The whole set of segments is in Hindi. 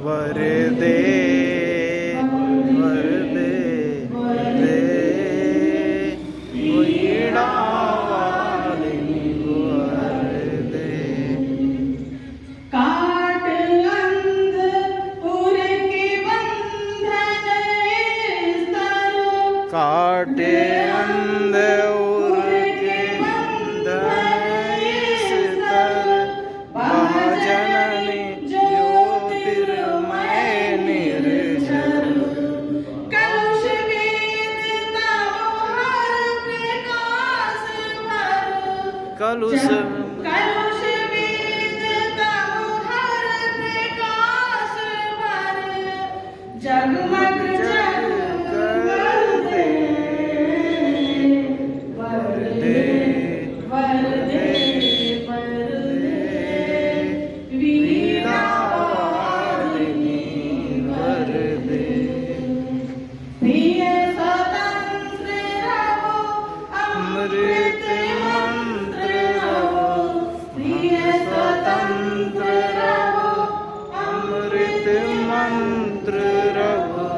वरदे वरदे वरदे वीणा वाली वरदे काट अंध उर के बंधन स्तर काटे अंध उर के बंधन स्तर महाजननी ज्योतिर्मय निर्जर कलुष वेद तमोहर प्रकाश भर कलुष कलुष वेद तमोहर प्रकाश भर जगमग वरदे वरदे वरदे वीणा वालिनी वरदे प्रिय स्वतंत्र रहो अमृत मंत्र रहो प्रिय स्वतंत्र रहो अमृत मंत्र रहो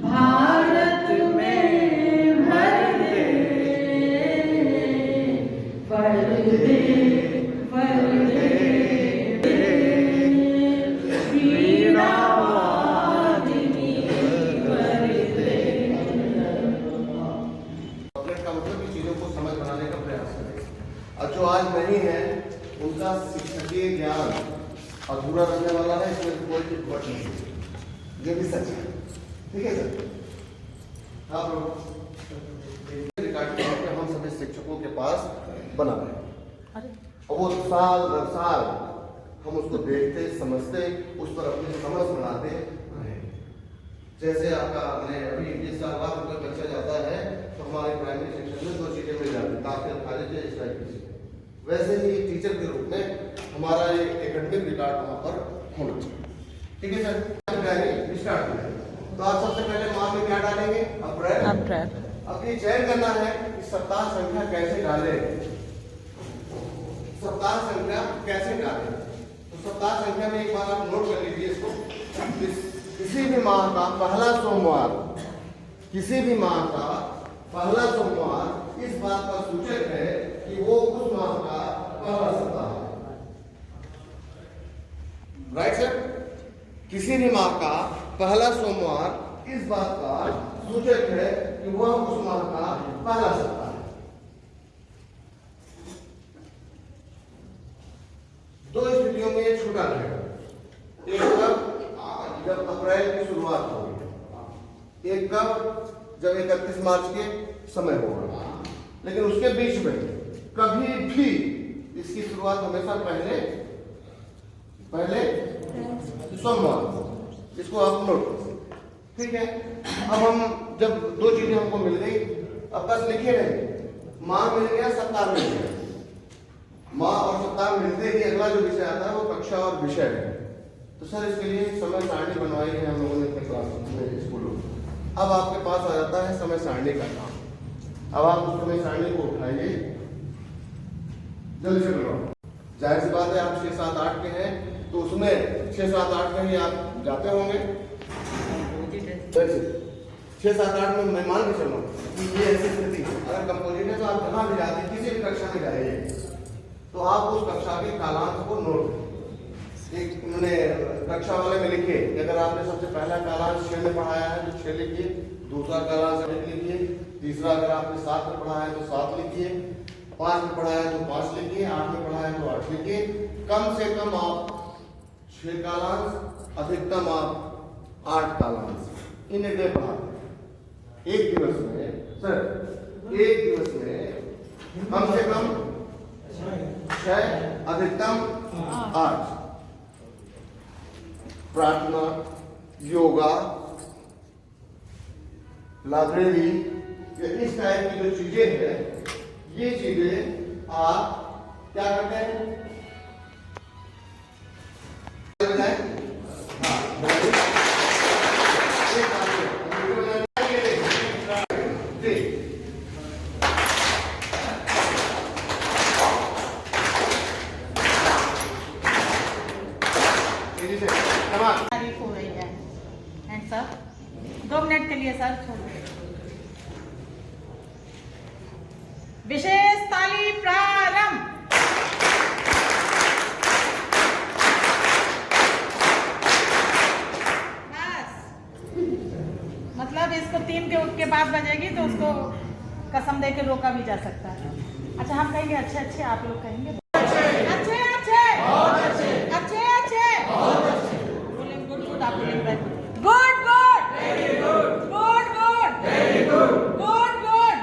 भारत में भर दे वरदे वरदे वीणा वादिनी वरदे। अपने का मतलब की चीजों को समझ बनाने का प्रयास करें और जो आज नहीं है उनका शिक्षकीय ज्ञान अधूरा रहने वाला है, इसमें कोई दिक्कत नहीं है, ये भी सच है। ठीक है सर? आप लोग रिकॉर्डिंग हम सभी शिक्षकों के पास बना रहे हैं और वो साल दर साल हम उसको देखते समझते उस पर अपनी समझ बनाते रहे। जैसे आपका मैंने अभी इस साल बाद कोई बच्चा जाता है तो हमारे प्राइमरी सेक्शन में 2 चीजें मिल जाती है, काफी खाली थे इस टाइप की चीजें। वैसे ही टीचर के रूप में हमारा ये एकेडमिक रिकॉर्ड वहाँ पर होना चाहिए। ठीक है सर? स्टार्ट करें तो आप सबसे पहले माह में क्या डालेंगे? अप्रैल। अब ये चयन करना है कि सप्ताह संख्या कैसे डालें, सप्ताह संख्या कैसे डालें। तो सप्ताह संख्या में एक बार आप नोट कर लीजिए इसको। किसी भी माह का पहला सोमवार, किसी भी माह का पहला सोमवार इस बात का सूचक है कि वो उस माह का पहला सप्ताह है। Right sir? किसी भी माह का पहला सोमवार इस बात का सूचक है कि वह उस माह का पहला सप्ताह है। 2 स्थितियों में ये छूटा रहेगा। एक कब? जब अप्रैल की शुरुआत होगी। एक कब? जब 31 मार्च के समय होगा। लेकिन उसके बीच में कभी भी इसकी शुरुआत हमेशा पहले सोमवार, इसको आप नोट करें। ठीक है? अब हम जब 2 चीजें हमको मिल गई, अब बस लिखे रहे, माह मिल गया, सप्ताह मिल गया। माह और सप्ताह मिलते ही अगला जो विषय आता है वो कक्षा और विषय है। तो सर इसके लिए समय सारणी बनवाई है हम लोगों ने अपने क्लास में स्कूलों में। अब आपके पास आ जाता है समय सारणी का काम। अब आप उस समय सारणी को उठाइए, जल्दी से करवाओ। जाहिर सी बात है आप 6, 7, 8 के हैं तो उसमें 6, 7, 8 में ही आप जाते होंगे। 6, 7, 8 में मैं मान के चलूँ ये ऐसी स्थिति अगर कंपोजिट है तो आप जहाँ भी जाते किसी भी कक्षा में जाइए तो आप उस कक्षा के कालांश को नोट एक मैंने कक्षा वाले में लिखिए। अगर आपने सबसे पहला कालांश 6 में पढ़ाया है तो 6 लिखिए, दूसरा कालांश 8 लिखिए, तीसरा अगर आपने 7 में पढ़ाया है तो 7 लिखिए, 5 में पढ़ाया है तो 5 लिखिए, 8 में पढ़ाया है तो 8 लिखिए। कम से कम आप 6 कालांश, अधिकतम आप 8 कालांश इन डे पढ़ाते हैं। एक दिवस में सर, एक दिवस में कम से कम 6, अधिकतम 8। प्रार्थना, योगा, लाइब्रेरी, इस टाइप की जो चीजें हैं ये चीजें आप क्या करते हैं? लिए सर छोड़ो। विशेष ताली प्रारंभ। मतलब इसको 3 के बाद बजेगी तो उसको कसम दे के रोका भी जा सकता है। अच्छा हम कहेंगे अच्छे अच्छे, आप लोग कहेंगे अच्छे अच्छे अच्छे अच्छे बोले गुड गुड, आप बोलेंगे good good good good good good.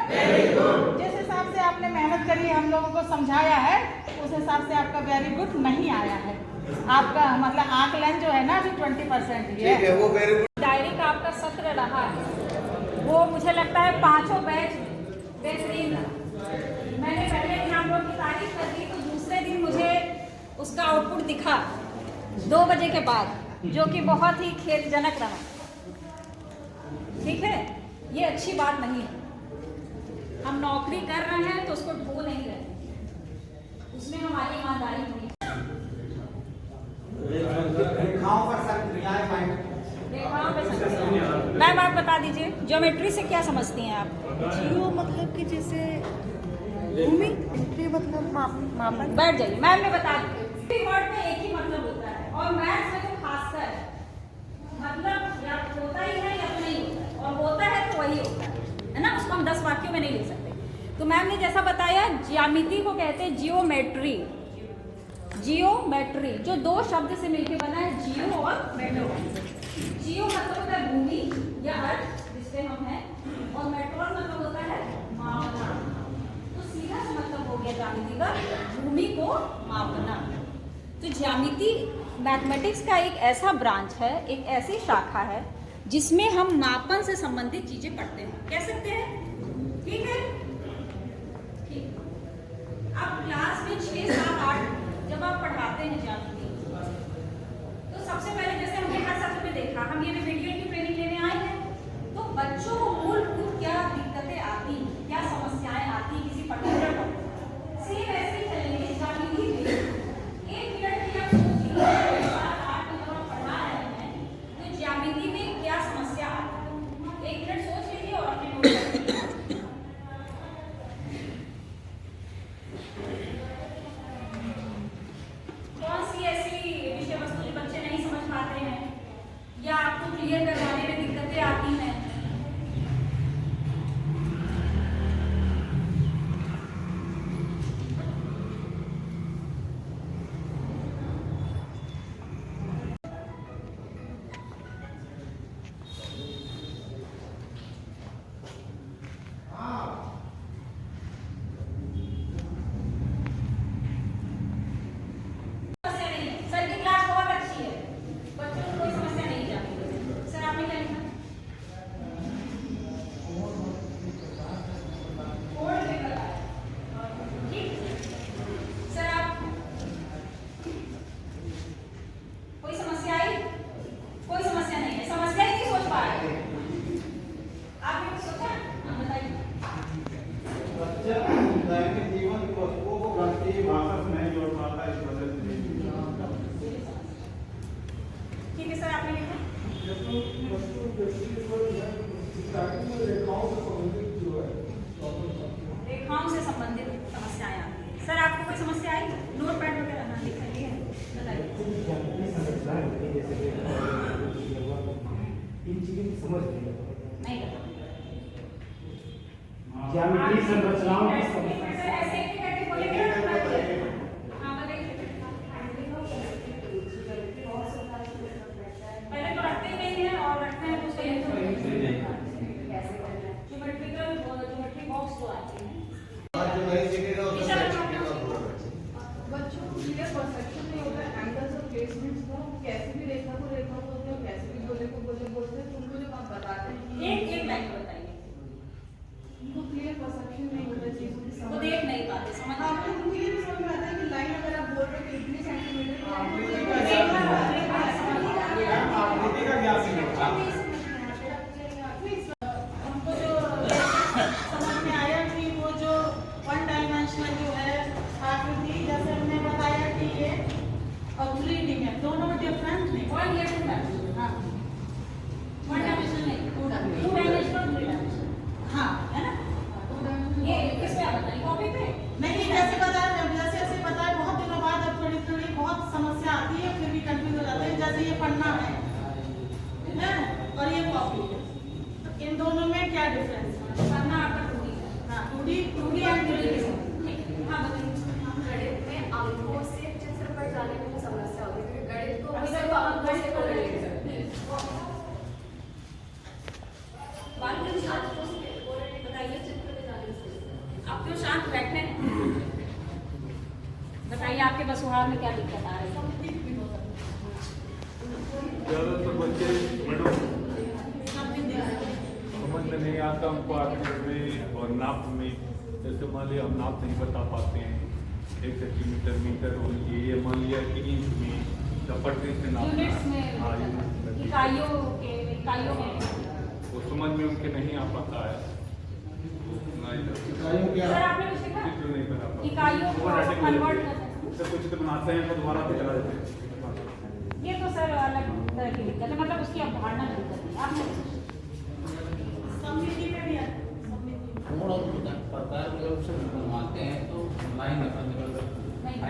जिस हिसाब से आपने मेहनत करी, हम लोगों को समझाया है, उस हिसाब से आपका वेरी गुड नहीं आया है। आपका मतलब आकलन जो है ना अभी 20% ही है। वो वेरी गुड। डायरी का आपका सत्र रहा है, वो मुझे लगता है 5 बैच बेहतरीन रहा। मैंने पहले दिन आप लोग की तारीफ कर दी, तो दूसरे दिन मुझे उसका आउटपुट दिखा 2 बजे के बाद, जो कि बहुत ही खेदजनक रहा। ठीक है, ये अच्छी बात नहीं है। हम नौकरी कर रहे हैं तो उसको ढो नहीं रहे, उसमें हमारी ईमानदारी होनी। मैम आप बता दीजिए, ज्योमेट्री से क्या समझती हैं आप? जियो मतलब कि जैसे भूमि, ये मतलब मापन। बैठ जाइए, मैम ने बता दी। वर्ड में एक ही मतलब होता है, और मैथ्स में तो खासकर मतलब या होता ही है या तो नहीं होता है, और होता है तो वही होता है ना, उसको हम 10 वाक्यों में नहीं लिख सकते। तो मैम ने जैसा बताया, ज्यामिति को कहते हैं जियोमेट्री। जियोमेट्री जो 2 शब्द से मिलकर बना है, जियो और मेट्रो। जियो मतलब होता है भूमि या अर्थ जिसपे हम हैं, और मेट्रोन मतलब होता है मापना। तो सीधा सा मतलब हो गया ज्यामिति का, भूमि को मापना। तो ज्यामिति मैथमेटिक्स का एक ऐसा ब्रांच है, एक ऐसी शाखा है जिसमें हम मापन से संबंधित चीजें पढ़ते हैं। कह सकते हैं? ठीक है, ठीक। अब क्लास में 6, 7, 8 जब आप पढ़ाते हैं ज्यामिति, तो सबसे पहले जैसे हमने हर सत्र में देखा, हम ये वीडियो की ट्रेनिंग लेने आए हैं, तो बच्चों को मूलभूत क्या दिक्कतें आती, क्या समस्याएं आती किसी पर्टिकुलर टॉपिक से, वैसे ही चलेंगे ज्यामिति में। 1 मिनट की आप सोचिए, 7-8 में जब हम पढ़ा रहे हैं तो ज्यामिति में क्या समस्या आती है, 1 मिनट सोच लीजिए और अपने नोट कर लीजिए। कौन सी ऐसी विषय वस्तु जो बच्चे नहीं समझ पाते हैं या आपको क्लियर करवाने में दिक्कतें आती हैं? रेखाओं से संबंधित समस्याएं आती हैं। सर आपको कोई समस्या आई? नोट पैड वगैरह लिखाइए, बताइए। नहीं ज्यामितीय संरचनाओं की पहले तो रखते ही नहीं है, और रखते हैं तो ज्योमेट्री बॉक्स तो आती है। जो नहीं सीखेगा वो बच्चों को क्लियर परसेप्शन नहीं होता है एंगल्स और प्लेसमेंट्स का, कैसे भी रेखा को बोलते हैं, कैसे भी गोले को गोले बोलते हैं। तुमको जब आप बताते हैं एक लाइन बताइए, उनको क्लियर परसेप्शन नहीं होता चीजों की वो समझ। देख नहीं पाते, समझ नहीं आपको उनको ये भी समझ में आता है कि लाइन अगर आप बोल रहे हो कि इतने सेंटीमीटर हमको जो समझ में आया कि वो जो 1 डायमेंशनल जो है आकृति, जैसे हमने बताया कि ये और 3D है, दोनों डिफरेंट नहीं। वन डायमेंशनल नहीं, 2 डायमेंशनल बताइए आपके बसुहार में क्या दिक्कत आ रही है? ज़्यादातर बच्चे बड़ों समझ में नहीं आता उनको आकृति में और नाप में। जैसे मान लिया हम नाप नहीं बता पाते हैं 1 सेंटीमीटर मीटर और ये मान लिया कि इंच में चपटे से नाप। यूनिट्स में, हाँ यूनिट्स में इकाइयों में वो समझ में उनके नहीं आ पाता है। सर आपने कुछ लिखा? चित्र नहीं बना पाते। इकाइयों को कन्वर्ट करना। जब कुछ चित्र बनाते हैं तो दोबारा से चला जाते हैं। ये तो सर अलग तरह की दिक्कत है, मतलब उसकी अवधारणा की दिक्कत है। आपने सममिति में भी है। कोण और प्रकार जब से बनवाते हैं तो लाइन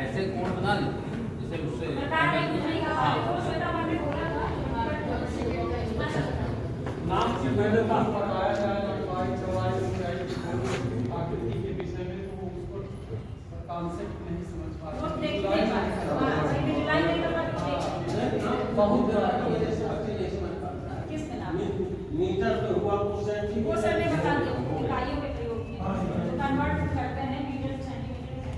ऐसे कोण बना लेते हैं जैसे उससे सरकार ने कुछ नहीं कहा, तो श्वेता मैम ने बोला था। नाम से पहले बात बताया जाए लंबाई चौड़ाई ऊंचाई आकृति के विषय में, तो वो उसको कॉन्सेप्ट नहीं समझ पा वो रहे। देखिए नहीं पाते। विजुलाइज नहीं कर पाते, बहुत जैसे बच्चे नहीं समझ पाते। किसने नाम? मीटर पे हुआ परसेंट वो सर ने बता दिया इकाइयों के प्रयोग में जो कन्वर्ट करते हैं मीटर सेंटीमीटर।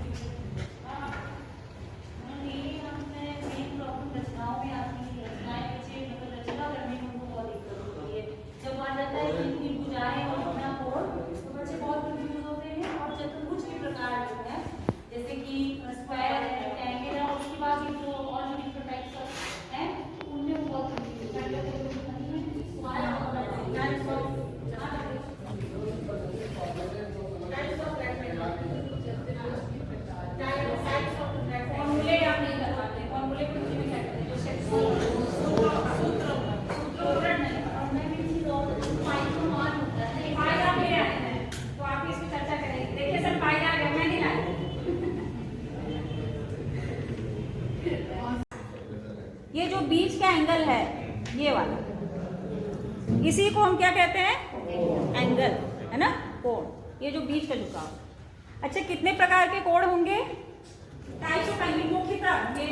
रचनाओं में आती है, रचनाएं बच्चे मतलब रचना करने में उनको बहुत दिक्कत होती है। जब आ जाता है कि इनकी भुजाएं और इतना कोण, तो बच्चे बहुत कंफ्यूज होते हैं। और चतुर्भुज के प्रकार जो है जैसे कि स्क्वायर है, रेक्टेंगल है, और उसके बाद भी जो और जो डिफरेंट टाइप्स हैं उनमें वो बहुत कंफ्यूज होते हैं। फॉर्मूले आप नहीं कर पाते, फॉर्मूले को हिंदी में क्या कहते हैं? जो पाई आप ले आए हैं तो आप इसकी चर्चा करेंगे। देखिए सर पाई आ गया, मैं नहीं लाई। ये जो बीच का एंगल है ये वाला, इसी को हम क्या कहते हैं? एंगल, है ना, कोण। ये जो बीच का झुकाव। अच्छा कितने प्रकार के कोण होंगे? टाइप्स ऑफ एंगल मुख्यतः तीन,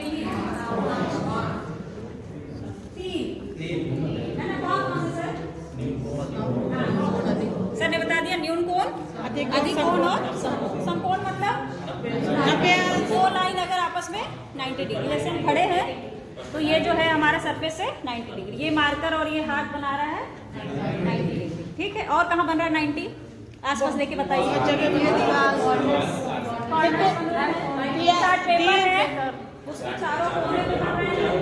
है ना? कौन से सर? सर ने बता दिया न्यून कोण, अधिक कोण और समकोण। मतलब दो लाइन अगर आपस में 90 डिग्री, जैसे हम खड़े हैं तो ये जो है हमारा सरफेस है 90 डिग्री, ये मार्कर और ये हाथ बना रहा है 90 डिग्री। ठीक है, और कहाँ बन रहा है 90? आसपास लेके बताइए। पेपर है उसके चारों कोने पे बन रहे हैं।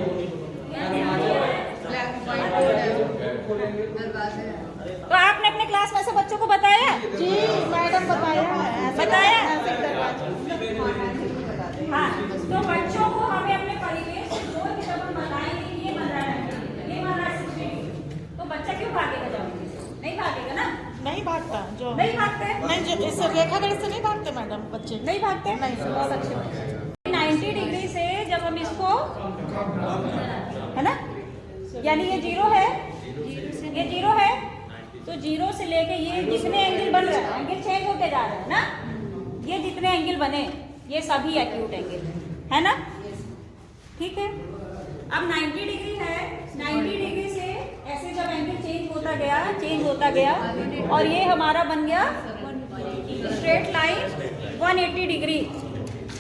तो आपने अपने क्लास में से बच्चों को बताया? जी मैडम बताया। हाँ, तो बच्चों को हमें अपने परिवेश को जब हम बताएंगे कि ये बन रहा है, ये बन रहा है 60 डिग्री, तो बच्चा क्यों भागेगा? जब नहीं भागेगा ना, नहीं भागता जो नहीं भागते, नहीं जो इससे रेखा गणित से नहीं भागते मैडम बच्चे, नहीं भागते, नहीं बहुत अच्छे। 90 डिग्री से जब हम इसको, है ना, यानी ये 0 है, ये 0 है, तो 0 से लेके ये जितने एंगल बन रहे हैं, एंगल चेंज होते जा रहे हैं ना, ये जितने एंगल बने ये सभी एक्यूट एंगल है ना। ठीक है, अब 90 डिग्री है, 90 डिग्री से ऐसे जब एंगल चेंज होता गया और ये हमारा बन गया स्ट्रेट लाइन 180 डिग्री।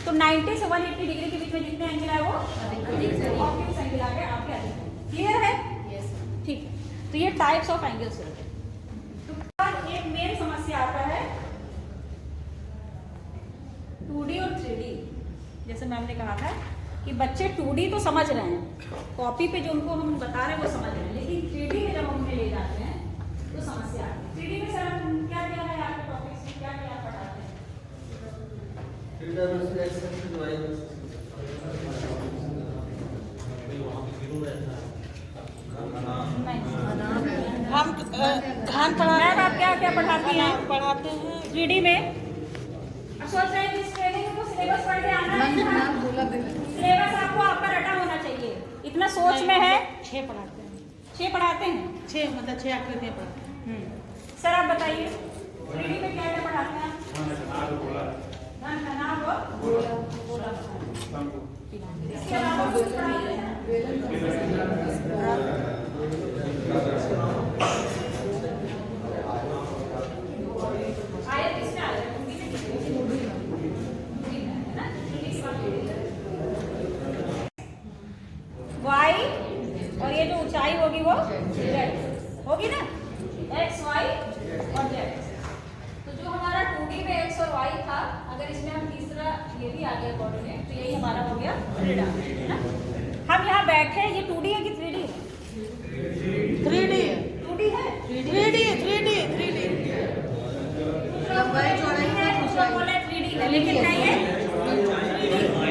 तो 90 से 180 डिग्री के बीच में जितने एंगल है वो ऑब्वियस एंगल आ गए आपके अधिक। क्लियर है? ठीक है, तो ये टाइप्स ऑफ एंगल्स होते हैं। तो एक मेन समस्या आता है 2D और 3D। जैसे मैम ने कहा था कि बच्चे 2D तो समझ रहे हैं, कॉपी पे जो उनको हम बता रहे हैं वो समझ रहे हैं, लेकिन 3D में जब हम उन्हें ले जाते हैं तो समस्या आती है। 3D में सर क्या क्या है आपके टॉपिक्स में, क्या क्या पढ़ाते हैं? हम खान मैम आप क्या क्या पढ़ाती हैं? पढ़ाते हैं 3D में अब सोच रहे हैं जिस ट्रेनिंग में सिलेबस पढ़ के आना है, सिलेबस आपको आपका रटा होना चाहिए, इतना सोच में है। 6 पढ़ाते हैं, 6 पढ़ाते हैं, 6 मतलब 6 आकृतियाँ पढ़ाते हैं। सर आप बताइए 3D में क्या क्या पढ़ाते हैं? धन घनाभ और गोला। इसके अलावा कुछ पढ़ाते हैं? आयत किसमें आ रहा है? होगी ना, एक्स वाई और जेड। तो जो हमारा 2D में एक्स और वाई था, अगर इसमें हम तीसरा ये भी आ गया कोऑर्डिनेट, तो यही हमारा हो गया ग्रिड, है ना। हम यहाँ बैठे, ये 2D है कि 3D है? 3D है, 2D है, 3D है, 3D है, 3D लंबाई चौड़ाई है, दूसरा बोले 3D है, लेकिन नहीं है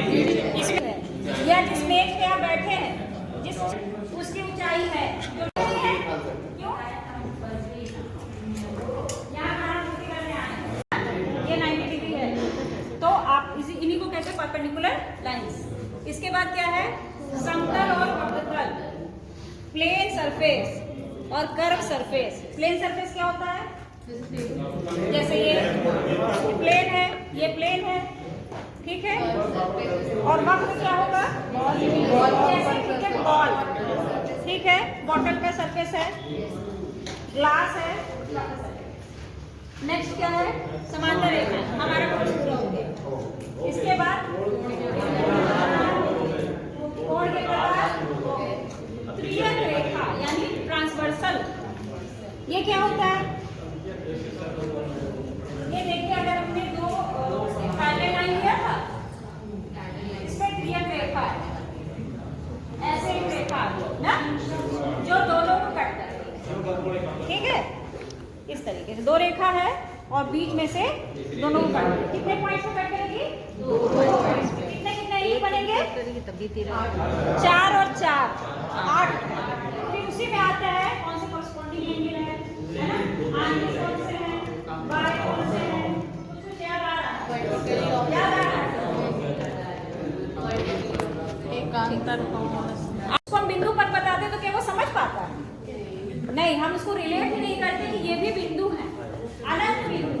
3D। इसमें या जिस मेज पे आप बैठे हैं, जिस उसकी ऊंचाई है जो है, क्यों यहाँ हमारा मूर्ति करने आए हैं, ये 90 डिग्री है, तो आप इन्हीं को कहते हैं परपेंडिकुलर लाइंस। इसके बाद क्या है, समतल और अवतल, प्लेन सरफेस और कर्व सरफेस। प्लेन सरफेस क्या होता है, जैसे ये प्लेन है, ये प्लेन है, ठीक है। और वक्र क्या होगा, जैसे क्रिकेट बॉल, ठीक है। बॉटल का सरफेस है, ग्लास है। नेक्स्ट क्या है, समांतर रेखा, हमारा कोर्स पूरा हो गया। इसके बाद कोण के बाद त्रियक रेखा यानी ट्रांसवर्सल। ये क्या होता है, ये देखिए, अगर हमने दो पैरेलल लाइन लिया था, इसमें त्रियक रेखा है, ऐसे एक रेखा ना, जो दोनों को कट करती है, ठीक है। इस तरीके से दो रेखा है और बीच में से दोनों को कट करेगी। कितने पॉइंट को कट करेगी, कितने कितने ही बनेंगे, 4 और 4 8। फिर उसी में आता है कौन से कॉरस्पॉन्डिंग एंगल है ना, आगे कौन से है, बाएं कौन से है, कुछ याद आ रहा है, याद आ रहा है। एक अंतर आपको हम बिंदु पर बताते तो क्या वो समझ पाता है, नहीं, हम उसको रिलेट ही नहीं करते कि ये भी बिंदु है, अनंत बिंदु।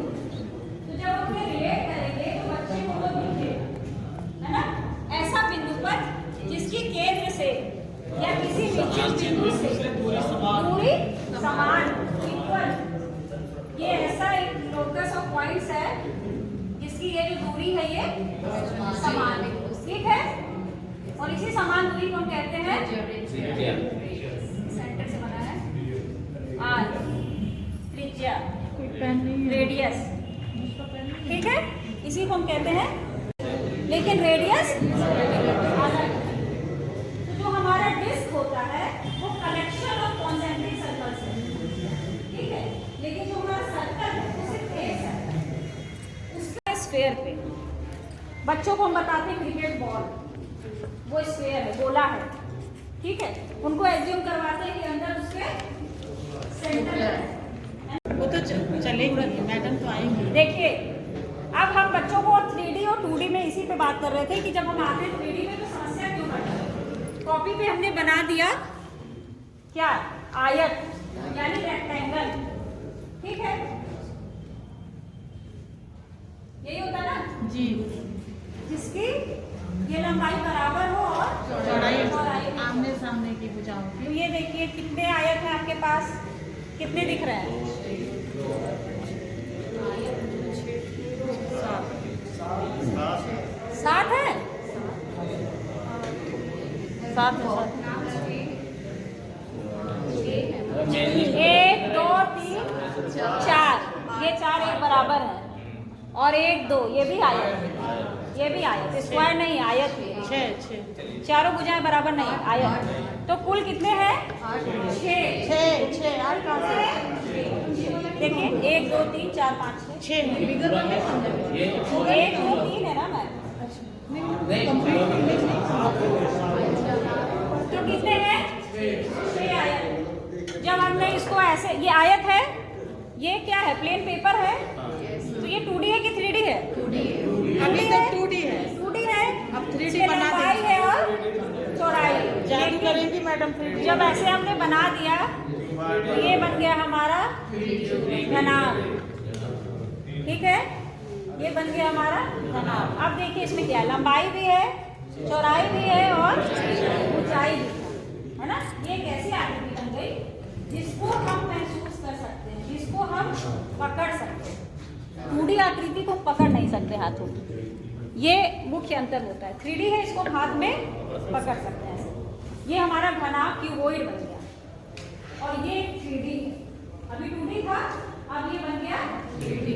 तो जब हम रिलेट करेंगे तो बच्चे को वो दिखेगा, है ना। ऐसा बिंदु पर जिसकी केंद्र से या किसी निश्चित बिंदु से दूरी समान, इक्वल, ये ऐसा एक लोकस ऑफ पॉइंट्स है जिसकी ये जो दूरी है ये समान है, ठीक है। और इसी समान दूरी को हम कहते हैं, सेंटर से बना है आर, त्रिज्या, रेडियस, ठीक है, इसी को हम कहते हैं। लेकिन रेडियस अलग, तो जो हमारा डिस्क होता है वो कलेक्शन ऑफ कॉन्सेंट्रिक सर्कल्स है, ठीक है। लेकिन जो हमारा सर्कल है वो सिर्फ एक है, उसका स्फीयर पे बच्चों को हम बताते हैं क्रिकेट बॉल, वो स्फीयर है, गोला है, ठीक है। उनको एज्यूम करवाते हैं कि अंदर उसके सेंटर है, वो तो चलेगी, मैडम तो आएंगी। देखिए, अब हम बच्चों को 3D और 2D में इसी पे बात कर रहे थे कि जब हम आते हैं 3D में तो समस्या क्यों बढ़ती है। कॉपी पे हमने बना दिया क्या, आयत यानी रेक्टेंगल, ठीक है, यही होता ना जी, जिसकी ये लंबाई बराबर हो और चौड़ाई आमने सामने की भुजाओं की। तो ये देखिए कितने आयत हैं आपके पास, कितने दिख रहे हैं, 7 है, 7 1 2 3 4, ये 4 एक बराबर है, और 1 2 ये भी आयत है, ये भी आयत, स्क्वायर नहीं आयत है, 6 चारों भुजाएं बराबर नहीं, आयत। तो कुल कितने हैं, 6 8 कहाँ से, देखिए 1 2 3 4 5 6 1 2 3 है ना मैम, तो कितने हैं, 6 आयत। जब हमने इसको ऐसे, ये आयत है, ये क्या है, प्लेन पेपर है, तो ये 2D है कि 3D है, अभी तक 2D है, 2D है, अब 3D इसमें बना लंबाई देंगे। है और चौड़ाई, जादू करेंगी मैडम 3D। जब ऐसे हमने बना दिया तो ये बन गया हमारा घनाभ, ठीक है, ये बन गया हमारा घनाभ। अब देखिए इसमें क्या है, लंबाई भी है, चौड़ाई भी है और ऊंचाई भी है ना। ये कैसी आकृति बन गई जिसको हम महसूस कर सकते हैं, जिसको हम पकड़ सकते हैं। 2D आकृति को पकड़ नहीं सकते हाथों में, ये मुख्य अंतर होता है। 3D है, इसको हाथ में पकड़ सकते हैं। ये हमारा घनाभ क्यूबॉइड बन गया और ये 3D है। अभी 2D था, अब ये बन गया 3D।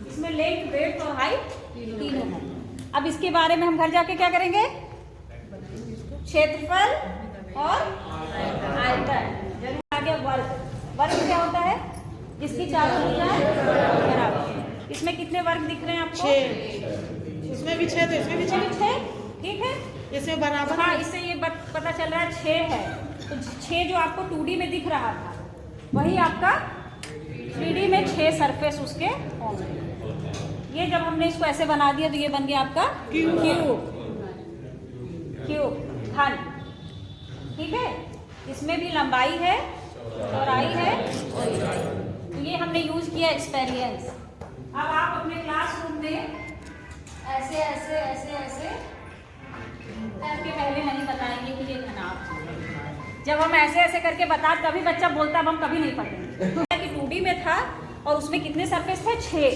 इसमें लेंथ, ब्रेड्थ और हाइट तीनों है। अब इसके बारे में हम घर जाके क्या करेंगे? क्षेत्रफल और आयतन। जरूर आगे वर्ग। वर्ग क्या होता है? जिसकी चारों भुजाएं बराबर। इसमें कितने वर्ग दिख रहे हैं आपको? 6। इसमें भी 6 तो इसमें भी 6। 6, ठीक है। इसमें बराबर। हाँ, इससे ये पता चल रहा है 6 है। तो 6 जो आपको 2D में दिख रहा था वही आपका 3D में 6 सरफेस उसके होंगे। ये जब हमने इसको ऐसे बना दिया तो ये बन गया आपका क्यूब। घन, ठीक है। इसमें भी लंबाई है, चौड़ाई है। तो ये हमने यूज किया एक्सपेरियंस। अब आप अपने क्लासरूम में ऐसे ऐसे ऐसे ऐसे करके पहले नहीं बताएंगे कि ये घनाभ है। जब हम ऐसे ऐसे करके बता तभी बच्चा बोलता, अब हम कभी नहीं पढ़ेंगे। कि 2D में था और उसमें कितने सरफेस थे? 6।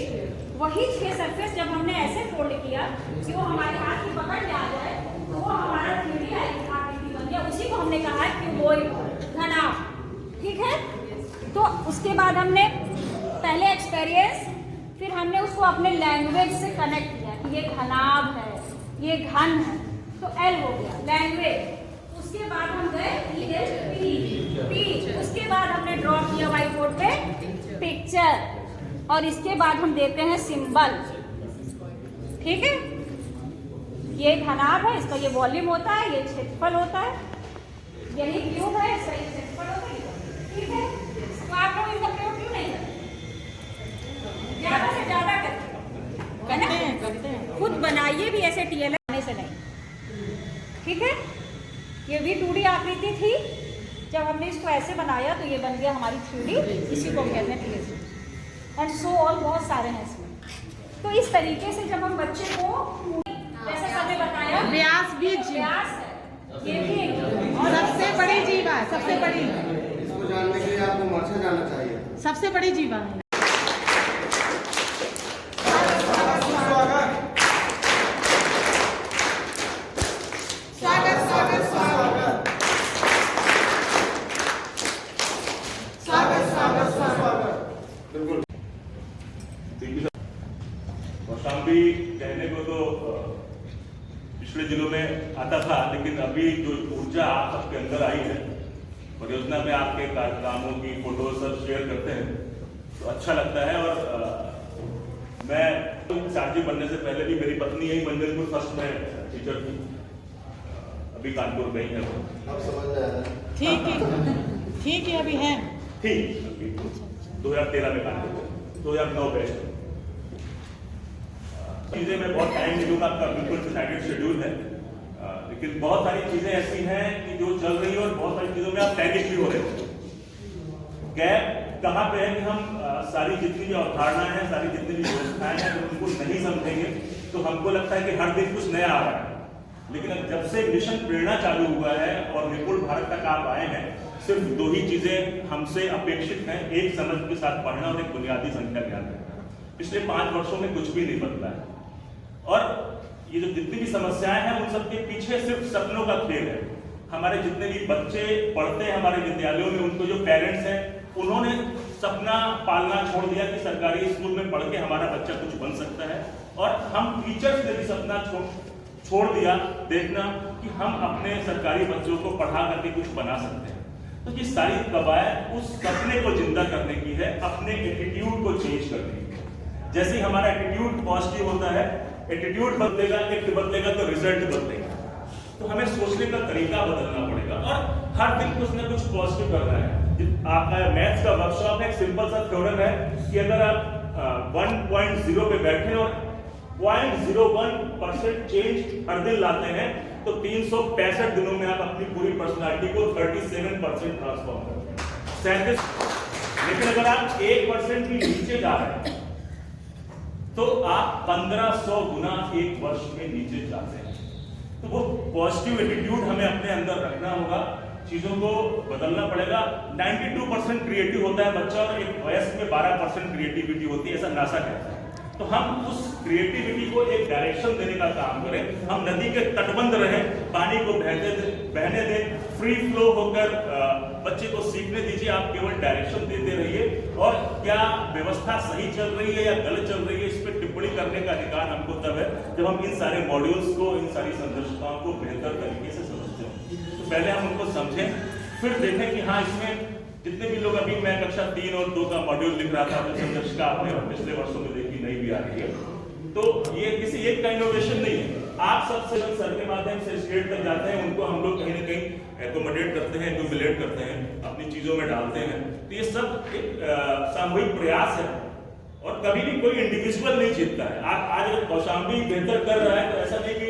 वही 6 सरफेस जब हमने ऐसे फोल्ड किया कि वो हमारे हाथ की पकड़ में आ जाए तो वो हमारा 3D आकृति बन गया। उसी को हमने कहा कि वो घनाभ, ठीक है। तो उसके बाद हमने पहले एक्सपेरियंस, फिर हमने उसको अपने लैंग्वेज से कनेक्ट किया कि ये घनाभ है, ये घन है, तो L हो गया लैंग्वेज। उसके बाद हम गए P। उसके बाद हमने ड्रॉ किया व्हाइट बोर्ड पे पिक्चर, और इसके बाद हम देते हैं सिंबल, ठीक है। ये घनाभ है, इसका ये वॉल्यूम होता है, ये क्षेत्रफल होता है। यही क्यूब है, इसका ये क्षेत्रफल होता है, ठीक है। तो आप लोग इसका प्रयोग क्यों नहीं करते? ज्यादा से ज्यादा करते हैं। खुद बनाइए भी ऐसे TLS आने से नहीं, ठीक है। ये भी 2D आकृति थी। जब हमने इसको ऐसे बनाया तो ये बन गया हमारी 3D। इसी को कहते हैं TLS एंड सो ऑल। बहुत सारे हैं इसमें। तो इस तरीके से जब हम बच्चे को, जैसे सबने बताया, व्यास भी व्यास है, ये भी और सबसे बड़ी जीवा है, सबसे बड़ी। इसको जानने के लिए आपको मच्छर जाना चाहिए। सबसे बड़ी जीवा है। कौशाम्बी कहने को तो पिछले दिनों में आता था, लेकिन अभी जो ऊर्जा आप सबके अंदर आई है, परियोजना में आपके कामों की फोटो सब शेयर करते हैं तो अच्छा लगता है। और मैं साथी बनने से पहले भी मेरी पत्नी यही मंदिरपुर फर्स्ट में टीचर थी, अभी कानपुर गई है। अब समझ में आया। ठीक है, अभी है। ठीक, 2013 में कानपुर, 2009 बेस्ट। चीजें मैं बहुत टाइम नहीं दूंगा, आपका बिल्कुल डिसाइडेड शेड्यूल है, लेकिन बहुत सारी चीजें ऐसी हैं कि जो चल रही है और बहुत सारी चीजों में आप टैगिश भी हो रहे हैं। गैप कहाँ पे है कि हम सारी जितनी भी अवधारणाएं हैं, सारी जितनी भी व्यवस्थाएं हैं, जब उनको नहीं समझेंगे तो हमको लगता है कि हर दिन कुछ नया आ रहा है। लेकिन जब से मिशन प्रेरणा चालू हुआ है और विपुल भारत तक आप आए हैं, सिर्फ 2 ही चीजें हमसे अपेक्षित हैं, एक समझ के साथ पढ़ना और एक बुनियादी संख्या ज्ञान रखना। पिछले 5 वर्षों में कुछ भी नहीं बदला है और ये जो जितनी भी समस्याएं हैं उन सबके पीछे सिर्फ सपनों का खेल है। हमारे जितने भी बच्चे पढ़ते हैं हमारे विद्यालयों में, उनको जो पेरेंट्स हैं उन्होंने सपना पालना छोड़ दिया कि सरकारी स्कूल में पढ़ के हमारा बच्चा कुछ बन सकता है, और हम टीचर्स ने भी सपना छोड़ दिया देखना कि हम अपने सरकारी बच्चों को पढ़ा करके कुछ बना सकते हैं। तो ये सारी कवायद उस सपने को जिंदा करने की है, अपने एटीट्यूड को चेंज करने की है। जैसे ही हमारा एटीट्यूड पॉजिटिव होता है, एटीट्यूड बदलेगा, एक्ट बदलेगा तो रिजल्ट बदलेगा। तो हमें सोचने का तरीका बदलना पड़ेगा और हर दिन कुछ ना कुछ पॉजिटिव करना है। आपका मैथ्स का वर्कशॉप है, एक सिंपल सा थ्योरम है कि अगर आप 1.0 पे बैठे और 0.01% चेंज हर दिन लाते हैं तो 365 दिनों में आप अपनी पूरी पर्सनालिटी को 37% ट्रांसफॉर्म करते हैं। लेकिन अगर आप 1% भी नीचे जा रहे हैं तो आप 1500 गुना 1 वर्ष में नीचे जाते हैं। तो वो पॉजिटिव एटीट्यूड हमें अपने अंदर रखना होगा, चीजों को बदलना पड़ेगा। 92% क्रिएटिव होता है बच्चा और एक वयस्क में 12% क्रिएटिविटी होती है, ऐसा नासा कहता है। तो हम उस क्रिएटिविटी को एक डायरेक्शन देने का काम करें। हम नदी के तटबंध रहें, पानी को बहने दें, फ्री फ्लो होकर बच्चे को सीखने दीजिए। आप केवल डायरेक्शन देते रहिए और क्या व्यवस्था सही चल रही है या गलत चल रही है इस पर टिप्पणी करने का अधिकार हमको तब है जब हम इन सारे मॉड्यूल्स को, इन सारी संदर्शिकाओं को बेहतर तरीके से समझते हैं। तो पहले हम उनको समझें, फिर देखें कि हाँ इसमें जितने भी लोग, अभी मैं कक्षा 3 और 2 का मॉड्यूल लिख रहा था, तो संदर्शिका आपने पिछले वर्षों में देखी, नई भी आ रही है। तो ये किसी एक का इनोवेशन नहीं है। आप सबसे सर के माध्यम से स्टेट तक जाते हैं, उनको हम लोग कहीं ना कहीं एकोमोडेट करते हैं, एक्यूमुलेट करते हैं, अपनी चीजों में डालते हैं। तो ये सब एक सामूहिक प्रयास है और कभी भी कोई इंडिविजुअल नहीं जीतता है। आज अगर कौशाम्बी बेहतर कर रहा है तो ऐसा नहीं कि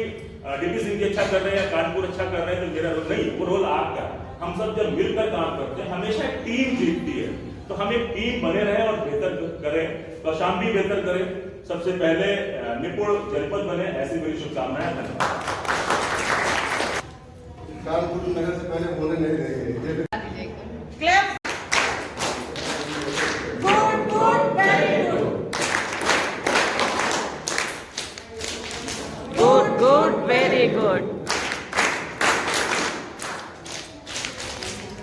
डीपी सिंह अच्छा कर रहे हैं, कानपुर अच्छा कर रहे हैं तो मेरा रोल नहीं, वो रोल आपका है। हम सब जब मिलकर काम करते हैं हमेशा टीम जीतती है। तो हम एक टीम बने रहें और बेहतर करें, कौशाम्बी बेहतर करें, सबसे पहले निपुण जनपद बने, ऐसी मेरी शुभकामनाएं। धन्यवाद। कानपुर नगर से पहले बोलने नहीं देंगे। Clap. Good good very good. Good good very good.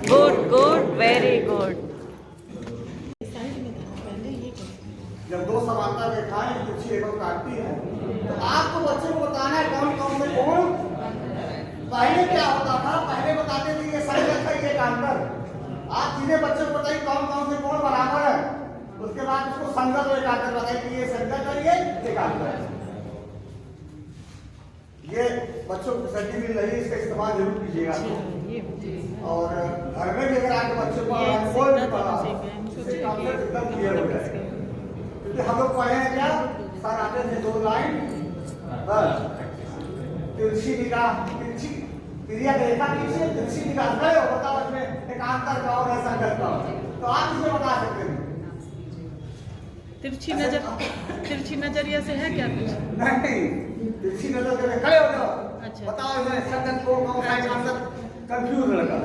Good good very good. जब दो समानता रेखाएं तिरछी एवं काटती है तो आपको बच्चों को बताना है कौन कौन से कोण। पहले क्या होता था, पहले बताते थे ये संगत है, ये कांतर। आप सीधे बच्चों को बताइए कौन कौन से कोण बराबर है, उसके बाद उसको संगत और एकांतर बताइए कि ये संगत है, ये एकांतर है। ये बच्चों को सर्टिफिकेट लगी, इसका इस्तेमाल जरूर कीजिएगा। और घर में भी अगर आपके बच्चों को एकदम क्लियर हो जाए। क्योंकि हम लोग पढ़े हैं क्या, सर आते थे 2 लाइन बस, तिरछी निगाह, तिरछी क्रिया रेखा कीजिए, तिरछी निगाह गए हो, बताओ इसमें एकांतर का और संगत का, तो आप इसे बता सकते हैं। तिरछी नजरिया से है क्या कुछ? नहीं, तिरछी नजर के खड़े हो जाओ, अच्छा बताओ इसमें संगत को कौन सा एकांतर, कंफ्यूज लगा।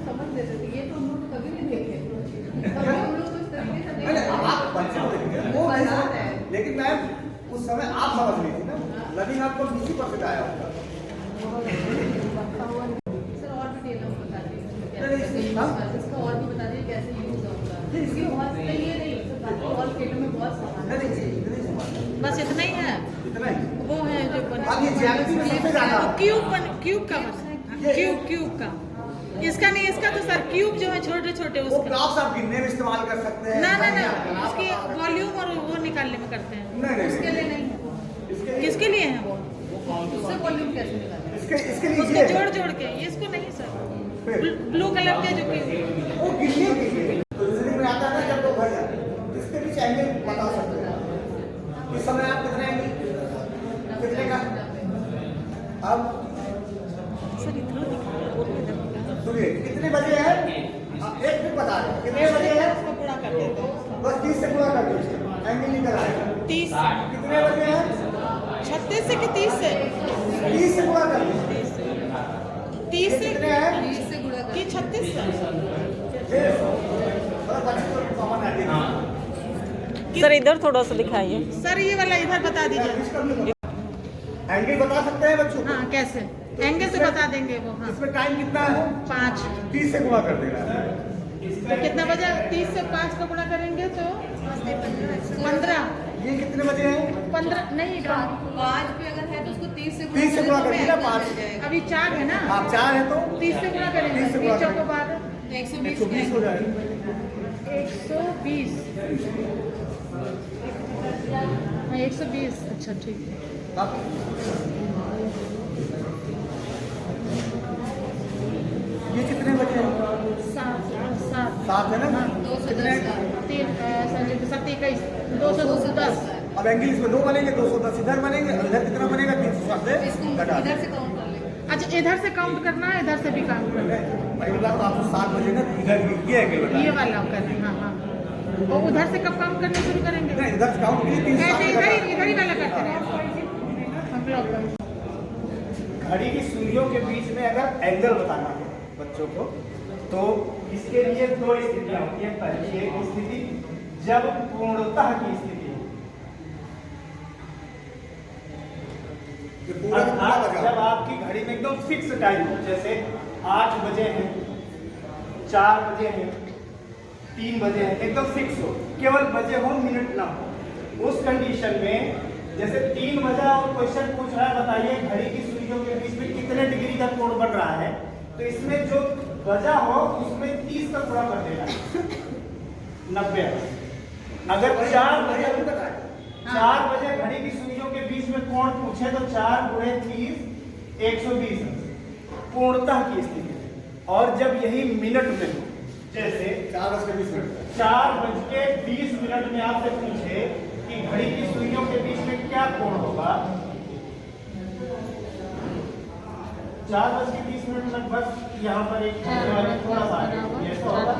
समझ लेते थे, ये तो हम लोग कभी नहीं देखे। आप बच्चे को देखेंगे वो लेकिन मैम उस समय आप समझ ली थी ना, लेकिन आपको 20% आया होगा। सर और भी डिटेल में बता दीजिए, इसका और भी बता दीजिए कैसे यूज होगा। इसकी बहुत ये नहीं, बाकी और फील्ड में बहुत सामान है। बस इतना ही है, इतना ही वो है जो अब ये ज्यामिति में सबसे ज्यादा क्यूब का क्यूब का इसका नहीं, इसका तो सर क्यूब जो है छोटे छोटे वो ब्लॉक्स आप गिनने में इस्तेमाल कर सकते हैं। ना उसकी वॉल्यूम और वो निकालने में करते हैं। नहीं उसके लिए नहीं है। किसके लिए है वो? उससे वॉल्यूम कैसे निकालते हैं? इसके लिए उसके जोड़ के, इसको नहीं सर, ब्लू कलर के जो वो गिनने के लिए तो रीजनिंग में आता है ना, जब वो भर जाते हैं इसके बीच एंगल बता सकते हैं। इस समय आप कितने एंगल, कितने का, अब सुनिए कितने बजे है, एक मिनट बता रहे कितने बजे है, बस 30 से गुणा कर दो, एंगल निकल आएगा 30। कितने बजे है, 36 से कि 30 से? 30 से गुणा कर दो, 30 से कितने हैं, 30 से गुणा कि 36 से? सर इधर थोड़ा सा दिखाइए। सर ये वाला इधर बता दीजिए। एंगल बता सकते हैं बच्चों? हाँ कैसे, एंगल से बता देंगे वो। हाँ इसमें टाइम कितना है, 5। 30 से गुणा कर देना है तो कितना बजा, 30 से 5 का गुणा करेंगे तो 15। ये कितने बजे है, 15 नहीं, 5 पे अगर है तो उसको 30 से 30 से गुणा कर देना, 5 अभी 4 है ना, आप 4 है तो 30 से गुणा करेंगे, 30 से गुणा 20 को बाद 120 हो जाएगा। 120 हाँ 120। अच्छा ठीक है। ये कितने बजे है, 7 है ना, 21 210। अब एंगल इसमें 2 बनेंगे, 210 इधर बनेंगे, इधर कितना बनेगा, 360 से घटा इधर से काउंट कर लेंगे। अच्छा इधर से काउंट करना है, इधर से भी काउंट करना है। भाई मतलब आपको 7 बजे ना इधर ये एंगल बना, ये वाला करना है। हाँ हाँ, और उधर से कब काउंट करना शुरू करेंगे? नहीं इधर से काउंट कीजिए, 360 इधर ही वाला करते रहे हम लोग। घड़ी की सुइयों के बीच में अगर एंगल बताना है बच्चों को, तो इसके लिए 2 स्थितियां होती है। पहली एक स्थिति जब पूर्णतः की स्थिति, अर्थात जब आपकी घड़ी में एकदम फिक्स टाइम हो, जैसे 8 बजे हैं, 4 बजे हैं, 3 बजे हैं, एकदम फिक्स हो, केवल बजे हो, मिनट ना हो, उस कंडीशन में जैसे 3 बजा और क्वेश्चन पूछ रहा है, बताइए घड़ी की सुइयों के बीच में कितने डिग्री का कोण बन रहा है, तो इसमें जो बजा हो उसमें 30 का थोड़ा कर देना, 90। अगर 4 बजे घड़ी की सुइयों के बीच में कोण पूछे तो 4 × 30 120 पूर्णतः की स्थिति में। और जब यही मिनट में हो, जैसे 4:20 में आपसे पूछे कि घड़ी की सुइयों के बीच में क्या कोण होगा, 4:20 लगभग यहाँ पर एक थोड़ा सा ये तो होगा।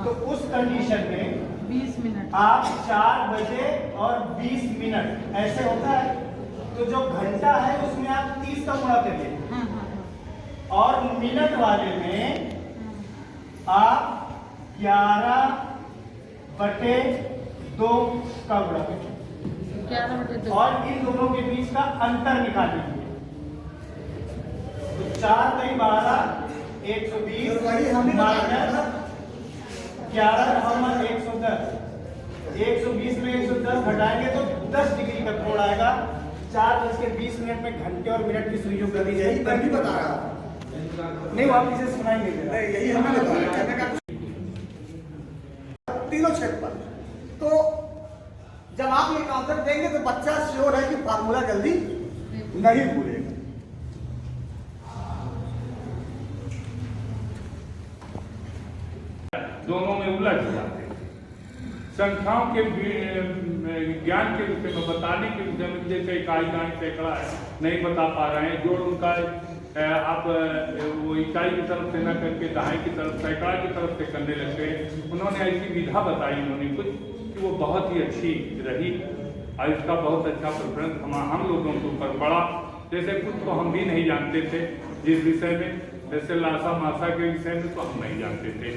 तो उस कंडीशन में 20 मिनट आप 4 बजे और 20 मिनट ऐसे होता है, तो जो घंटा है उसमें आप 30 का गुणा करिए, और मिनट वाले में आप 11/2 का गुणा करिए, 11/2 और इन दोनों के बीच का अंतर निकालिए। तो 4 × 12 120 माइनस 11 110, 120 में 110 घटाएंगे तो 10 डिग्री का कोण आएगा। 4:20 में घंटे और मिनट की सुइयों कर दी जाएगी। मैं भी बता रहा हूँ, नहीं वो आप इसे सुनाई नहीं दे रहा, यही हमें बता रहा है तीनों क्षेत्र पर। तो जब आप ये कॉन्सेप्ट देंगे तो बच्चा श्योर है कि फार्मूला जल्दी नहीं भूलेगा। दोनों में उलझ जाते हैं। संख्याओं के ज्ञान के विषय में, बताने के विषय में, जैसे इकाई दाएं सैकड़ा है, नहीं बता पा रहे हैं, जोड़ उनका आप वो इकाई की तरफ से न करके दाएं की तरफ, सैकड़ा की तरफ से करने लगते हैं। उन्होंने ऐसी विधा बताई उन्होंने कुछ कि वो बहुत ही अच्छी रही, और इसका बहुत अच्छा प्रेफरेंस हम लोगों के ऊपर पड़ा। जैसे कुछ तो हम भी नहीं जानते थे जिस विषय में, जैसे लासा मासा के विषय में तो हम नहीं जानते थे,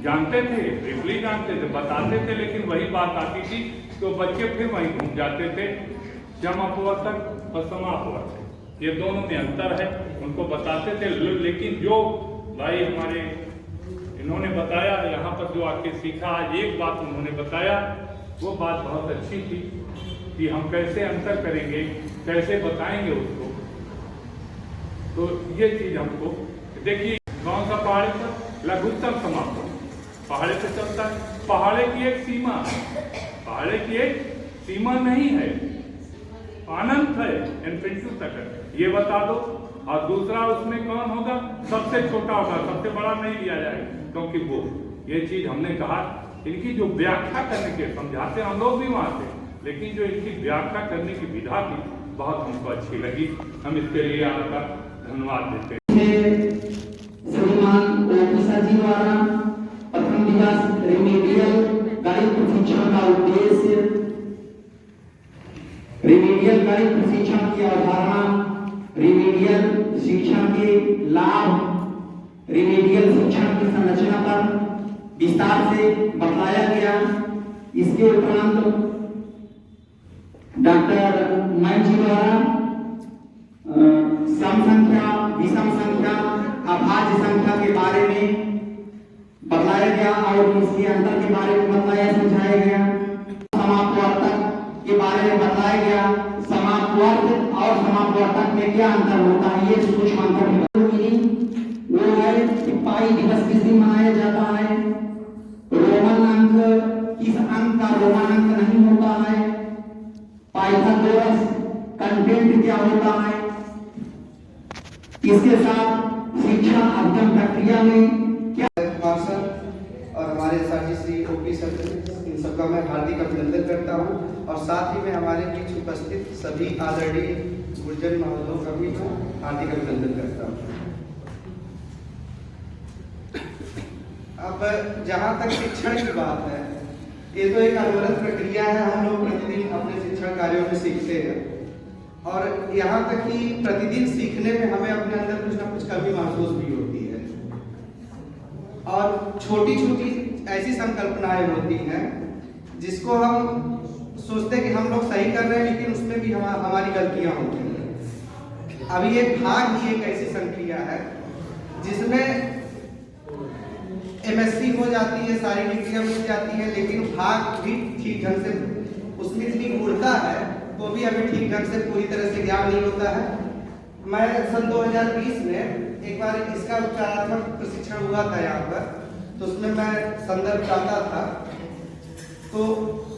जानते थे ब्रीफली जानते थे, बताते थे, लेकिन वही बात आती थी तो बच्चे फिर वहीं घूम जाते थे। समापवर्तक और समापवर्तक ये दोनों में अंतर है, उनको बताते थे, लेकिन जो भाई हमारे इन्होंने बताया यहाँ पर जो आके सीखा, आज एक बात उन्होंने बताया, वो बात बहुत अच्छी थी कि हम कैसे अंतर करेंगे, कैसे बताएंगे उसको। तो ये चीज हमको देखिए, कौन सा पहाड़ी पर लघुत्तम समापन पहाड़े पे चलता है, पहाड़े की एक सीमा है, पहाड़े की एक सीमा नहीं है, अनंत है, इन्फिनिटी तक है, ये बता दो। और दूसरा उसमें कौन होगा, सबसे छोटा होगा, सबसे बड़ा नहीं लिया जाएगा, क्योंकि वो ये चीज हमने कहा, इनकी जो व्याख्या करने के समझाते हम लोग भी वहां थे, लेकिन जो इनकी व्याख्या करने की विधा थी बहुत हमको अच्छी लगी, हम इसके लिए आपका धन्यवाद देते हैं। श्रीमान ओफिसा जी द्वारा प्रथम दिवस रिमेडियल गणित प्रशिक्षण का उद्देश्य, रिमेडियल गणित प्रशिक्षण की अवधारणा, रिमेडियल शिक्षण के लाभ, रिमेडियल शिक्षण की संरचना पर विस्तार से बताया गया। इसके उपरांत डॉक्टर मैं जी द्वारा सम संख्या, विषम संख्या, अभाज्य संख्या के बारे में बताया गया और इसके अंतर के बारे में बताया समझाया गया। समापवर्तक के बारे में बताया गया, समापवर्त और समापवर्तक में क्या अंतर होता है, ये सूक्ष्म अंतर वो है कि पाई दिवस किस दिन मनाया जाता है, रोमन अंक इस अंक का रोमन अंक नहीं होता है, पाइथागोरस कंटेंट क्या होता है, इसके साथ शिक्षा अध्ययन प्रक्रिया में सर और हमारे साथी श्री ओपी सर, इन सबका मैं हार्दिक अभिनंदन करता हूं, और साथ ही मैं हमारे बीच उपस्थित सभी आदरणीय गुर्जर महोदयों का भी हार्दिक अभिनंदन करता हूं। अब जहां तक शिक्षण की बात है, ये तो एक अनवरत प्रक्रिया है, हम लोग प्रतिदिन अपने शिक्षण कार्यों में सीखते हैं, और यहाँ तक कि प्रतिदिन सीखने में हमें अपने अंदर कुछ ना कुछ कमी महसूस भी होती है, और छोटी छोटी ऐसी संकल्पनाएं होती हैं जिसको हम सोचते हैं कि हम लोग सही कर रहे हैं, लेकिन उसमें भी हमारी गलतियां होती हैं। अभी एक भाग ही एक ऐसी संक्रिया है जिसमें MSc हो जाती है, सारी डिग्रियां मिल जाती है, लेकिन भाग भी ठीक ढंग से उसमें इतनी गूढ़ता है तो भी हमें ठीक ढंग से पूरी तरह से ज्ञान नहीं होता है। मैं सन 2020 में एक बार इसका उपचारात्मक प्रशिक्षण हुआ था यहाँ पर, तो उसमें मैं संदर्भ चाहता था, तो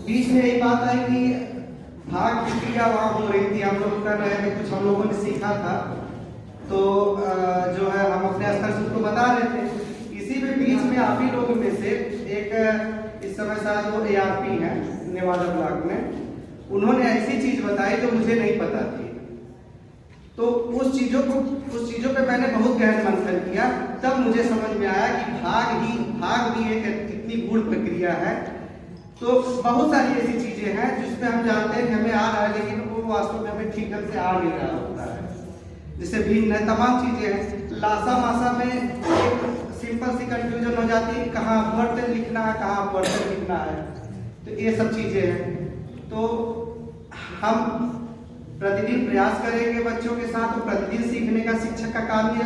बीच में यही बात आई कि भाग की क्रिया वहाँ हो रही थी, हम लोग कर रहे थे, कुछ हम लोगों ने सीखा था, तो जो है हम अपने स्तर से उसको बता रहे थे। इसी में बीच में आप ही लोगों में से एक इस समय शायद वो ARP है नेवादा ब्लॉक में, उन्होंने ऐसी चीज बताई जो मुझे नहीं पता थी। तो उस चीजों पे मैंने बहुत गहन मंथन किया, तब मुझे समझ में आया कि भाग भी एक इतनी गूढ़ प्रक्रिया है। तो बहुत सारी ऐसी चीजें हैं जिसमें हम जानते हैं कि हमें आ रहा है, लेकिन वो वास्तव में हमें ठीक ढंग से आ नहीं रहा होता है। जिससे भिन्न है तमाम चीजें हैं। लासा मासा में एक सिंपल सी कंफ्यूजन हो जाती है, कहाँ अपवर्तन लिखना है, कहाँ अपवर्तन लिखना है, तो ये सब चीजें हैं। तो हम प्रतिदिन प्रयास करेंगे बच्चों के साथ, तो प्रतिदिन सीखने का शिक्षक का काम ही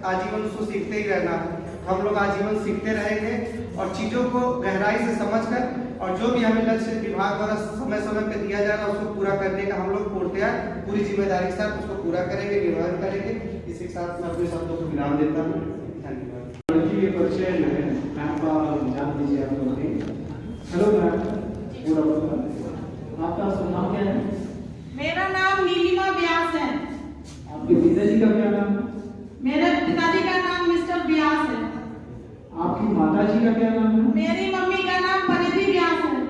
आजीवन उसको सीखते ही रहना है। हम लोग आजीवन सीखते रहेंगे और चीज़ों को गहराई से समझकर, और जो भी हमें लक्ष्य विभाग द्वारा समय समय पे दिया जाएगा उसको पूरा करने का हम लोग पूर्णतया पूरी जिम्मेदारी के साथ उसको पूरा करेंगे, निर्वहन करेंगे। इसी के साथ मैं अपने शब्दों को विराम देता हूँ। धन्यवाद। लड़की के परिचय जो है मैम का जान दीजिए आप लोग भी। हेलो मैम, पूरा बताओ आपका शुभ नाम क्या है? मेरा नाम नीलिमा व्यास है। आपके पिताजी का क्या नाम है? मेरे पिताजी का नाम मिस्टर व्यास है। आपकी माताजी का क्या नाम है? मेरी मम्मी का नाम परिधि व्यास है।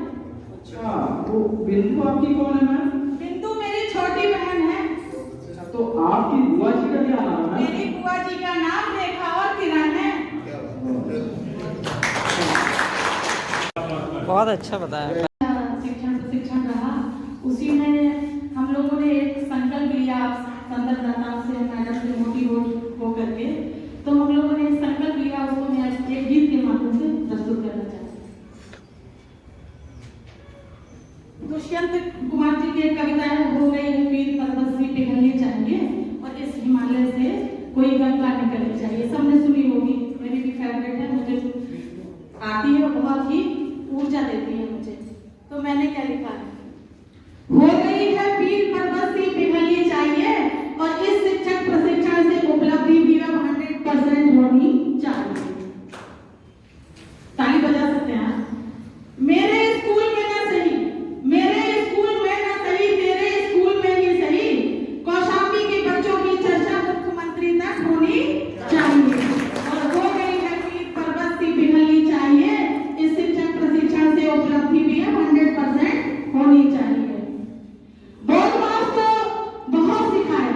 अच्छा, वो बिंदु आपकी कौन है मैम? बिंदु मेरी छोटी बहन है। अच्छा, तो आपकी बुआ जी का क्या नाम है? मेरी बुआ जी का नाम रेखा और किरण है। बहुत अच्छा बताया। शिक्षण रहा, उसी में हम लोगों ने एक संकल्प लिया संदर्भदाताओं से, मैडम से मोटिवेट हो करके, तो हम लोगों ने संकल्प लिया, उसको मैं एक गीत के माध्यम से प्रस्तुत करना चाहती हूँ। दुष्यंत कुमार जी की एक कविता है, हो गई है वीर पर्वत सी पिघलनी चाहिए और इस हिमालय से कोई गंगा निकलनी चाहिए। सबने सुनी होगी, मेरी भी फेवरेट है, मुझे आती है, बहुत ही ऊर्जा देती है मुझे। तो मैंने क्या लिखा है, हो गई है वीर पर्वत सी पिघलनी चाहिए और इस शिक्षक प्रशिक्षण से उपलब्धि भी अब 100% होनी चाहिए। ताली बजा सकते हैं आप। मेरे स्कूल में ना सही, मेरे स्कूल में ना सही, तेरे स्कूल में ही सही, कौशाम्बी के बच्चों की चर्चा मुख्यमंत्री तक होनी चाहिए। और हो गई है वीर पर्वत सी पिघलनी चाहिए, इस शिक्षक प्रशिक्षण से उपलब्धि भी अब 100% होनी चाहिए। बोर्डमास तो बहुत सिखाया,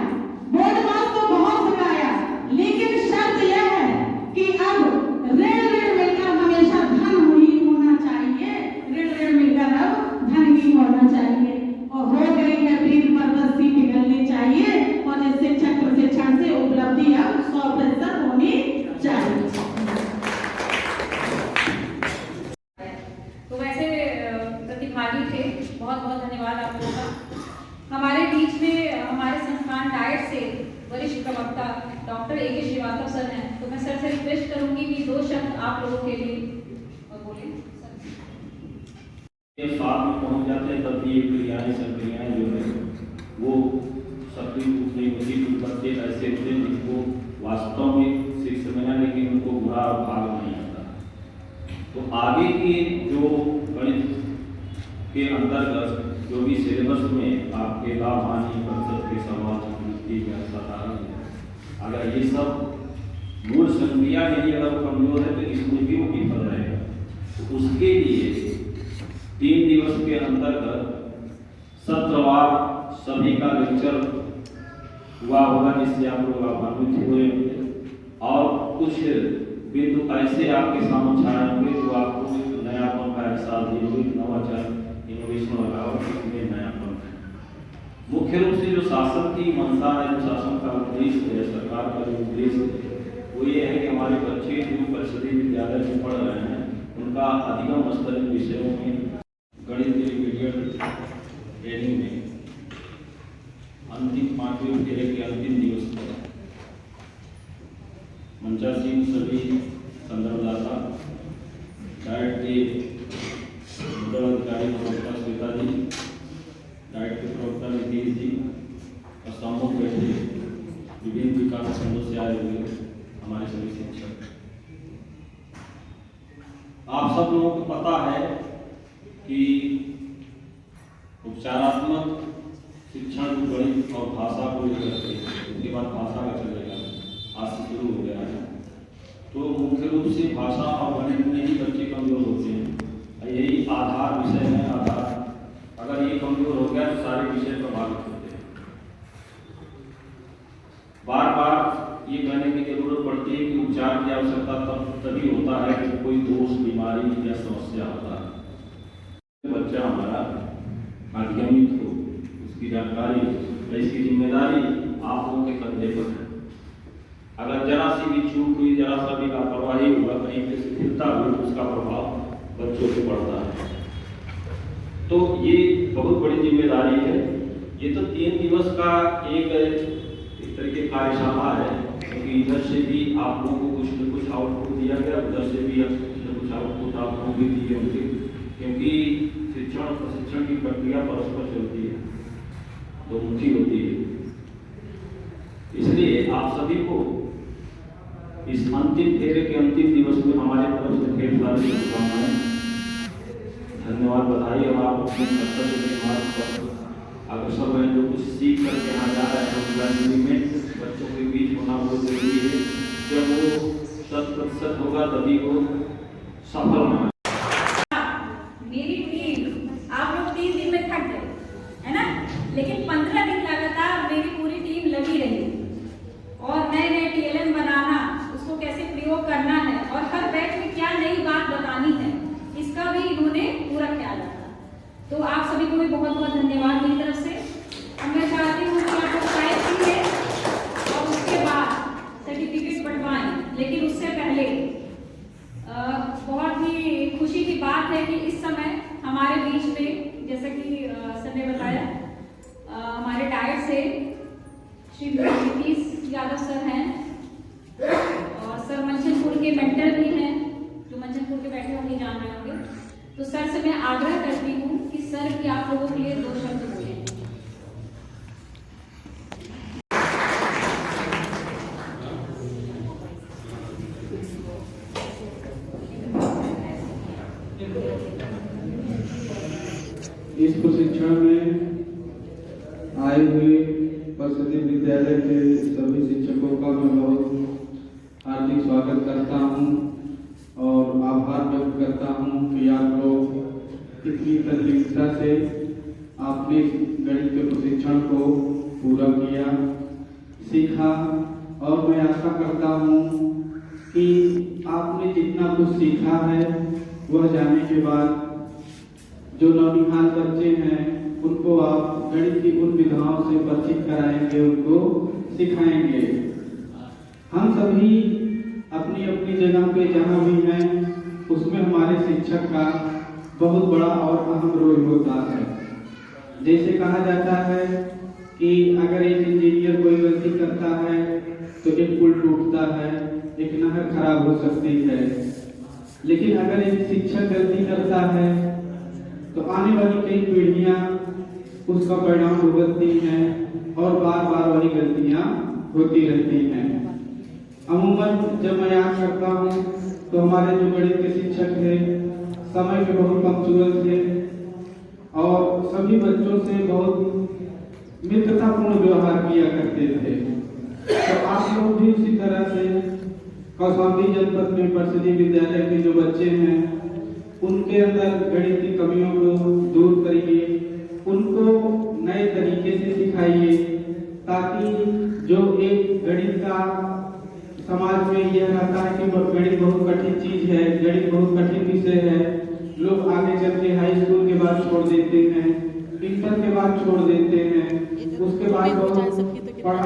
बोर्डमास तो बहुत सिखाया, लेकिन शर्त यह है कि अब ऋण मिलकर हमेशा धन ही होना चाहिए, ऋण मिलकर अब धन ही होना चाहिए। और हो गई है वीर पर्वत सी पिघलनी चाहिए और इस शिक्षक प्रशिक्षण से उपलब्धि अब 100% होनी चाहिए। तो वैसे प्रतिभागी थे, बहुत बहुत धन्यवाद आप लोगों का। हमारे बीच में हमारे संस्थान डाइट से वरिष्ठ प्रवक्ता डॉक्टर A.K. श्रीवास्तव सर हैं, तो मैं सर से रिक्वेस्ट करूंगी कि 2 शब्द आप लोगों के लिए बोलें। जब साथ में पहुंच जाते हैं तब ये क्रियाएं संक्रियाएं जो है वो सक्रिय रूप नहीं होती। कुछ बच्चे ऐसे होते हैं जिनको वास्तव में सीख समझना, लेकिन उनको बुरा भाग नहीं आता। तो आगे के जो गणित के अंतर्गत जो भी सिलेबस में आपके लाभ हानि प्रतिशत के सवाल साधारण है, अगर ये सब मूल संक्रिया यदि अगर कमजोर है तो इसमें भी वो विफल रहेगा। तो उसके लिए 3 दिवस के अंतर्गत सत्रवार सभी का लेक्चर हुआ होगा, जिससे आप लोग लाभान्वित हुए और कुछ बिंदु ऐसे आपके सामने छाए होंगे जो आपको नयापन का एहसास देंगे, नवाचार इनोवेशन वाला और इसमें नयापन है। मुख्य रूप से जो शासन की मंशा है, जो शासन का उद्देश्य है, सरकार का जो उद्देश्य है, वो ये है कि हमारे बच्चे जो परिषदीय विद्यालय में पढ़ रहे हैं उनका अधिगम स्तरीय विषयों में गणित इंटरमीडिएट ट्रेनिंग में अंतिम 5 पांचवें फेरे के अंतिम दिवस पर मंचासीन सभी संदर्भदाता, डाइट के नोडल अधिकारी प्रवक्ता श्वेता जी, डाइट के प्रवक्ता नीतीश जी और सम्मुख बैठे विभिन्न विकास खंडों से आए हुए हमारे सभी शिक्षक। आप सब लोगों को पता है कि उपचारात्मक शिक्षण गणित और भाषा को लेकर के, उसके बाद भाषा का चलेगा, आज से शुरू हो गया है। तो मुख्य रूप से भाषा और गणित में ही बच्चे कमजोर होते हैं। यही आधार विषय है। आधार अगर ये कमजोर हो गया तो सारे विषय प्रभावित होते हैं। बार बार ये कहने की जरूरत पड़ती है कि उपचार की आवश्यकता तभी होता है कि कोई दोष, बीमारी या समस्या होता है। बच्चा हमारा अनियमित हो, उसकी जानकारी, इसकी जिम्मेदारी आप लोगों के कंधे पर है। अगर जरा सी भी चूक हुई, जरा सा भी लापरवाही हुआ, कहीं पे शिथिलता हुई, उसका प्रभाव बच्चों पे पड़ता है। तो ये बहुत बड़ी जिम्मेदारी है। ये तो 3 दिवस का एक तरह की कार्यशाला है, क्योंकि इधर से भी आप लोगों को कुछ न कुछ आउटपुट दिया गया, उधर से भी कुछ न कुछ आउटपुट आप लोग भी दिए होंगे, क्योंकि शिक्षण और प्रशिक्षण की प्रक्रिया परस्पर चलती है, दोमुखी होती है। इसलिए आप सभी को इस अंतिम फेरे के अंतिम दिवस में हमारे तरफ से ढेर सारी शुभकामनाएं, धन्यवाद, बधाई। और आप अपने कर्तव्य के मार्ग पर अग्रसर हैं, जो कुछ सीख करके यहाँ जा रहे हैं, उनका एग्रीमेंट बच्चों के बीच होना बहुत जरूरी है। जब वो 100% होगा तभी वो सफल होना। मेरी टीम, आप लोग 3 दिन में थक गए है ना, लेकिन 15 दिन लगातार मेरी पूरी टीम लगी रही और नए नए TLM बनाना, उसको कैसे प्रयोग करना है और हर बैच में क्या नई बात बतानी है, इसका भी इन्होंने पूरा ख्याल रखा। तो आप सभी को भी बहुत बहुत धन्यवाद मेरी तरफ से। अब मैं चाहती हूँ कि आप लोग चाय पीजिए और उसके बाद सर्टिफिकेट बंटवाएं, लेकिन उससे पहले बहुत ही खुशी की बात है कि इस समय हमारे बीच में, जैसा कि सर ने बताया, हमारे डाइट से श्री नीतीश यादव सर हैं और सर मंचनपुर के मेंटर भी हैं, जो मंचनपुर के बैठे होंगे जान रहे होंगे। तो सर से मैं आग्रह करती हूँ कि सर की आप लोगों के लिए 2 शब्द बोलें। इस प्रशिक्षण में आए हुए परिषद विद्यालय के सभी शिक्षकों का मैं बहुत हार्दिक स्वागत करता हूं और आभार व्यक्त करता हूं कि आप लोग इतनी तल्लीनता से आपने गणित के प्रशिक्षण को पूरा किया, सीखा। और मैं आशा करता हूं कि आपने जितना कुछ सीखा है वह जाने के बाद जो नौनिहाल बच्चे हैं उनको आप गणित की उन विधाओं से परिचित कराएंगे, उनको सिखाएंगे। हम सभी अपनी अपनी जगह पे जहाँ भी हैं उसमें हमारे शिक्षक का बहुत बड़ा और अहम रोल होता है। जैसे कहा जाता है कि अगर एक इंजीनियर कोई गलती करता है तो एक पुल टूटता है, एक नहर खराब हो सकती है, लेकिन अगर एक शिक्षक गलती करता है तो आने वाली कई पीढ़ियां उसका परिणाम भुगतती हैं और बार बार वही गलतियां होती रहती हैं। अमूमन जब मैं याद करता हूँ तो हमारे जो गणित के शिक्षक थे समय के बहुत पंक्चुअल थे और सभी बच्चों से बहुत मित्रतापूर्ण व्यवहार किया करते थे। तो आप लोग भी उसी तरह से कौशाम्बी जनपद में परिषदीय विद्यालय के जो बच्चे हैं उनके अंदर गणित की कमियों को दूर करिए, उनको नए तरीके से सिखाइए, ताकि जो एक गणित का समाज में यह रहता है कि गणित बहुत कठिन चीज है, गणित बहुत कठिन विषय है, लोग आगे चल के हाई स्कूल के बाद छोड़ देते हैं, इंटर के बाद छोड़ देते हैं, उसके बाद बहुत पढ़ा